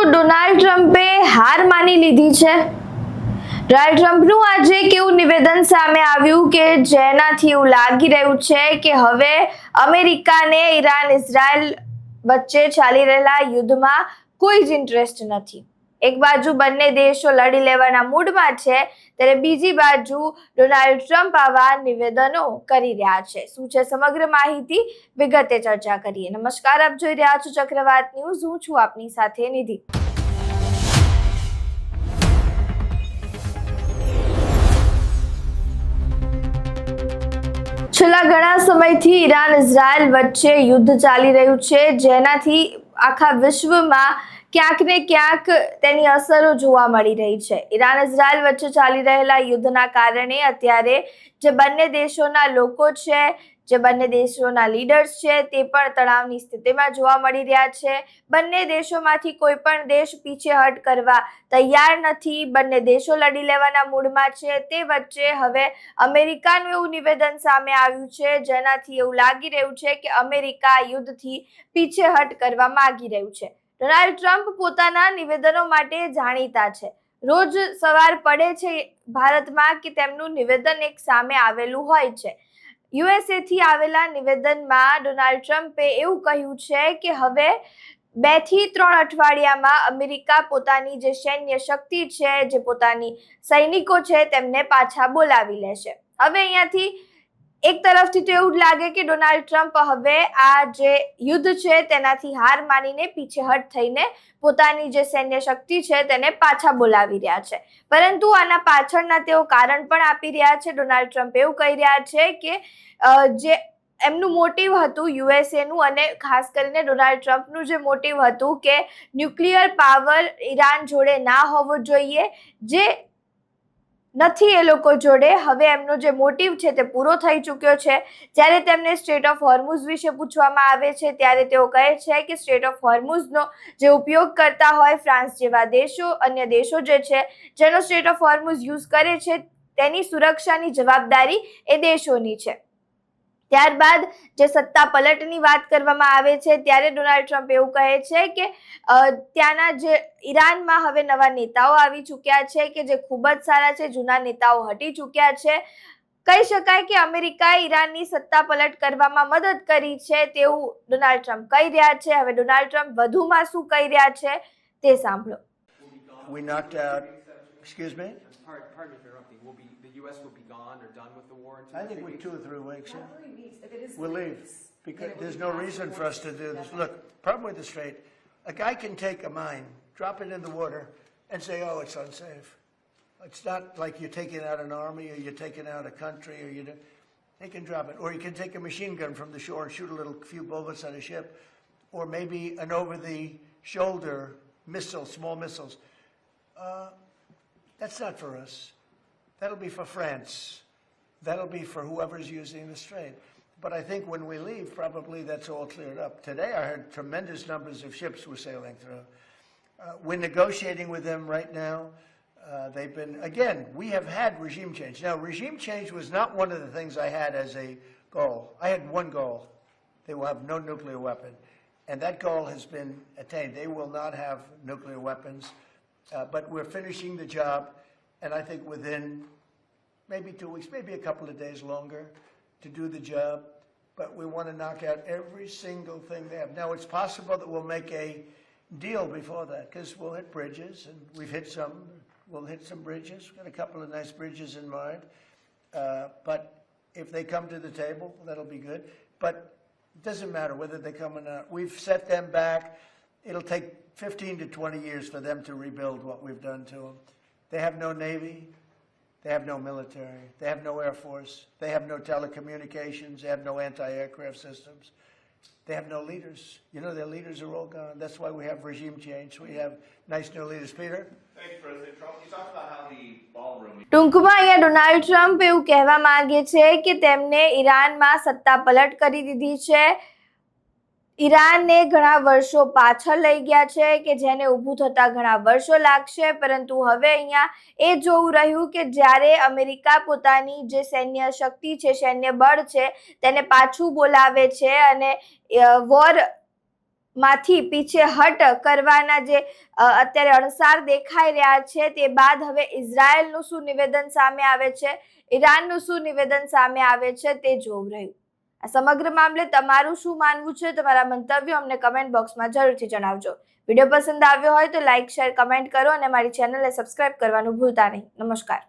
Donald ટ્રમ્પે હાર માની લીધી છે। ડોનાલ્ડ ટ્રમ્પનું આજે કેવું નિવેદન સામે આવ્યું કે જેનાથી એવું લાગી રહ્યું છે કે હવે અમેરિકાને ઈરાન ઇઝરાયલ વચ્ચે ચાલી રહેલા યુદ્ધમાં કોઈ જ ઇન્ટરેસ્ટ નથી। એક બાજુ બંને દેશો લડી લેવાના મૂડમાં છે, ત્યારે બીજી બાજુ ડોનાલ્ડ ટ્રમ્પ આવા નિવેદનો કરી રહ્યા છે। શું છે સમગ્ર માહિતી, વિગતે ચર્ચા કરીએ। નમસ્કાર, આપ જોઈ રહ્યા છો ચક્રવાત ન્યૂઝ। હું છું આપની સાથે નિધિ। છેલ્લા ઘણા સમયથી ઈરાન ઇઝરાયલ વચ્ચે યુદ્ધ ચાલી રહ્યું છે, જેનાથી આખા વિશ્વમાં ક્યાંક ને ક્યાંક તેની અસરો જોવા મળી રહી છે। ઈરાન ઇઝરાયલ વચ્ચે ચાલી રહેલા યુદ્ધના કારણે અત્યારે જે બંને દેશોના લોકો છે, જે બંને દેશોના લીડર્સ છે, તે પણ તણાવની સ્થિતિમાં જોવા મળી રહ્યા છે। બંને દેશોમાંથી કોઈ પણ દેશ પીછેહટ કરવા તૈયાર નથી। બંને દેશો લડી લેવાના મૂડમાં છે। તે વચ્ચે હવે અમેરિકાનું એવું નિવેદન સામે આવ્યું છે, જેનાથી એવું લાગી રહ્યું છે કે અમેરિકા યુદ્ધથી પીછેહટ કરવા માંગી રહ્યું છે। ડોનાલ્ડ ટ્રમ્પ પોતાના નિવેદનો માટે જાણીતા છે। રોજ સવાર પડે છે ભારતમાં કે તેમનું નિવેદન એક સામે આવેલું હોય છે। યુએસએ થી આવેલા નિવેદનમાં ડોનાલ્ડ ટ્રમ્પે એવું કહ્યું છે કે હવે 2 થી 3 અઠવાડિયામાં અમેરિકા પોતાની જે સૈન્ય શક્તિ છે, જે પોતાની સૈનિકો છે, તેમને પાછા બોલાવી લેશે। હવે અહીંયાથી એક તરફથી તો એવું લાગે કે ડોનાલ્ડ ટ્રમ્પ હવે આ જે યુદ્ધ છે તેનાથી હાર માનીને પીછેહટ થઈને પોતાની જે સૈન્ય શક્તિ છે તેને પાછા બોલાવી રહ્યા છે, પરંતુ આના પાછળના તેઓ કારણ પણ આપી રહ્યા છે। ડોનાલ્ડ ટ્રમ્પ એવું કહી રહ્યા છે કે જે એમનું મોટિવ હતું યુએસએનું, અને ખાસ કરીને ડોનાલ્ડ ટ્રમ્પનું જે મોટિવ હતું કે ન્યુક્લિયર પાવર ઈરાન જોડે ના હોવો જોઈએ, જે નથી એ લોકો જોડે। હવે એમનો જે મોટિવ છે તે પૂરો થઈ ચૂક્યો છે। જ્યારે તેમને સ્ટ્રેટ ઓફ હોર્મુઝ વિશે પૂછવામાં આવે છે, ત્યારે તેઓ કહે છે કે સ્ટ્રેટ ઓફ હોર્મુઝનો જે ઉપયોગ કરતા હોય ફ્રાન્સ જેવા દેશો, અન્ય દેશો જે છે જેનો સ્ટ્રેટ ઓફ હોર્મુઝ યુઝ કરે છે, તેની સુરક્ષાની જવાબદારી એ દેશોની છે। ત્યારબાદ જે સત્તા પલટની વાત કરવામાં આવે છે, ત્યારે ડોનાલ્ડ ટ્રમ્પ એવું કહે છે કે ત્યાંના જે ઈરાનમાં હવે નવા નેતાઓ આવી ચૂક્યા છે કે જે ખૂબ જ સારા છે, જૂના નેતાઓ હટી ચૂક્યા છે। કહી શકાય કે અમેરિકાએ ઈરાનની સત્તા પલટ કરવામાં મદદ કરી છે, તેવું ડોનાલ્ડ ટ્રમ્પ કહી રહ્યા છે। હવે ડોનાલ્ડ ટ્રમ્પ વધુમાં શું કહી રહ્યા છે તે સાંભળો। We knocked out, excuse me? Pardon interrupting. The U.S. will be gone or done with the war in 2 I or 3 think we're weeks? 2 or 3 weeks. Not 3 weeks. If it is We'll 3 leave weeks, because then it will there's be no past reason the for us to do this. deadline. Look, problem with the Strait, a guy can take a mine, drop it in the water, and say, oh, it's unsafe. It's not like you're taking out an army or you're taking out a country or they can drop it. Or you can take a machine gun from the shore and shoot a few bullets at a ship. Or maybe an over-the-shoulder missile, small missiles. That's not for us. That'll be for France. That'll be for whoever's using the Strait. But I think when we leave, probably that's all cleared up. Today I heard tremendous numbers of ships were sailing through. We're negotiating with them right now. They've been, again, we have had regime change. Now, regime change was not one of the things I had as a goal. I had one goal. They will have no nuclear weapon. And that goal has been attained. They will not have nuclear weapons. But we're finishing the job, and I think within maybe 2 weeks, maybe a couple of days longer to do the job. But we want to knock out every single thing they have. Now, it's possible that we'll make a deal before that, because we'll hit bridges, and we've hit some. We'll hit some bridges. We've got a couple of nice bridges in mind. But if they come to the table, that'll be good. But it doesn't matter whether they come or not. We've set them back. It'll take 15 to 20 years for them to rebuild what we've done to them. They have no Navy. They have no military. They have no Air Force. They have no telecommunications. They have no anti-aircraft systems. They have no leaders. You know, their leaders are all gone. That's why we have regime change. We have nice new leaders. Peter? Thank you, President Trump. You talked about how the ballroom. ટૂંકમાં અહીંયા Donald Trump એવું કહેવા માંગે છે કે તેમને ઈરાનમાં સત્તા પલટ કરી દીધી છે। ઈરાનને ઘણા વર્ષો પાછળ લઈ ગયા છે કે જેને ઊભું થતા ઘણા વર્ષો લાગશે, પરંતુ હવે અહીંયા એ જોવું રહ્યું કે જ્યારે અમેરિકા પોતાની જે સૈન્ય શક્તિ છે, સૈન્ય બળ છે, તેને પાછું બોલાવે છે અને વોર માંથી પીછેહટ કરવાના જે અત્યારે અણસાર દેખાઈ રહ્યા છે, તે બાદ હવે ઇઝરાયલનું શું નિવેદન સામે આવે છે, ઈરાનનું શું નિવેદન સામે આવે છે, તે જોવું રહ્યું. આ સમગ્ર મામલે તમારું શું માનવું છે? તમારા મંતવ્યો અમને કમેન્ટ બોક્સમાં જરૂરથી જણાવજો. વિડીયો પસંદ આવ્યો હોય તો લાઇક, શેર, કમેન્ટ કરો અને મારી ચેનલને સબસ્ક્રાઇબ કરવાનું ભૂલતા નહીં. નમસ્કાર.